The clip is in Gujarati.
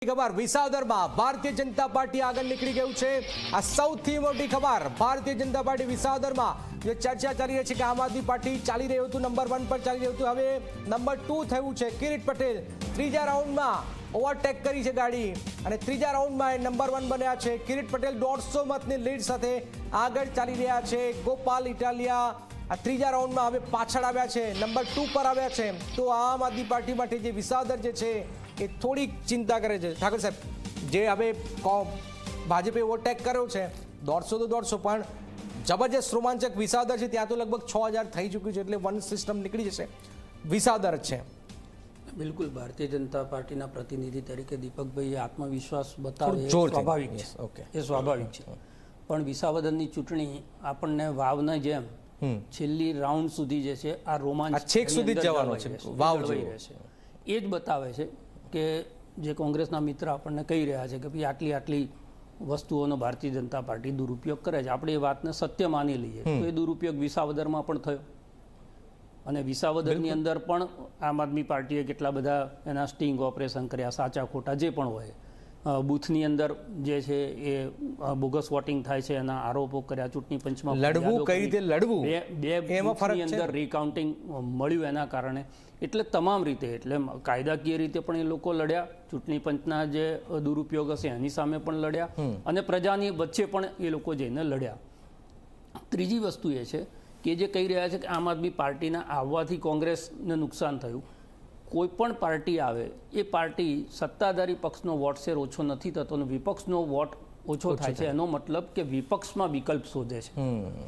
ખબર વિસાવદરમાં ભારતીય જનતા પાર્ટી આગળ નીકળી ગયું છે। આ સૌથી મોટી ખબર ભારતીય જનતા પાર્ટી વિસાવદરમાં જે ચર્ચા ચાલી રહી છે કે આમ આદમી પાર્ટી ચાલી રહ્યું હતું નંબર 1 પર ચાલી રહ્યું હતું, હવે નંબર 2 થયું છે। કિરીટ પટેલ ત્રીજા રાઉન્ડમાં ઓવરટેક કરી છે ગાડી અને ત્રીજા રાઉન્ડમાં નંબર 1 બન્યા છે। કિરીટ પટેલ 150 મતની લીડ સાથે આગળ ચાલી રહ્યા છે। ગોપાલ ઇટાલિયા આ ત્રીજા રાઉન્ડમાં હવે પાછળ આવ્યા છે, નંબર 2 પર આવ્યા છે। તો આમ આદમી પાર્ટી માટે જે વિસાવદર જે છે એ થોડીક ચિંતા કરે છે। ઠાકર સાહેબ, જે હવે ભાજપે ઓવરટેક કર્યો છે 150 તો 150, પણ જબરજસ્ત રોમાંચક વિસાવદર છે, ત્યાં તો લગભગ 6000 થઈ ચૂક્યું છે, એટલે વન સિસ્ટમ નીકળી જશે। વિસાવદર જ છે। બિલકુલ, ભારતીય જનતા પાર્ટીના પ્રતિનિધિ તરીકે દીપકભાઈએ આત્મવિશ્વાસ બતાવે એ સ્વાભાવિક છે, એ સ્વાભાવિક છે, પણ વિસાવદરની ચૂંટણી આપણને વાવના જેમ છેલ્લી રાઉન્ડ સુધી જે છે આ રોમાંચ છેક સુધી જવાનો છે, વાવ રહેશે। એ જ બતાવે છે કે જે કોંગ્રેસના મિત્ર આપણને કહી રહ્યા છે કે ભાઈ આટલી વસ્તુઓનો ભારતીય જનતા પાર્ટી દુરુપયોગ કરે છે, આપણે એ વાતને સત્ય માની લઈએ તો એ દુરુપયોગ વિસાવદરમાં પણ થયો અને વિસાવદરની અંદર પણ આમ આદમી પાર્ટીએ કેટલા બધા એના સ્ટિંગ ઓપરેશન કર્યા, સાચા ખોટા જે પણ હોય, બૂથની અંદર જે છે એ બોગસ વોટિંગ થાય છે એના આરોપો કર્યા, ચૂંટણી પંચમાં લડવું કઈ રીતે લડવું બે બૂથની અંદર રીકાઉન્ટિંગ મળ્યું એના કારણે, એટલે તમામ રીતે, એટલે કાયદાકીય રીતે પણ એ લોકો લડ્યા, ચૂંટણી પંચના જે દુરુપયોગ હશે એની સામે પણ લડ્યા અને પ્રજાની વચ્ચે પણ એ લોકો જઈને લડ્યા। ત્રીજી વસ્તુ એ છે કે જે કહી રહ્યા છે કે આમ આદમી પાર્ટીના આવવાથી કોંગ્રેસને નુકસાન થયું, કોઈ પણ પાર્ટી આવે એ પાર્ટી સત્તાધારી પક્ષનો વોટ શેર ઓછો નથી થતો અને વિપક્ષનો વોટ ઓછો થાય છે, એનો મતલબ કે વિપક્ષમાં વિકલ્પ શોધે છે।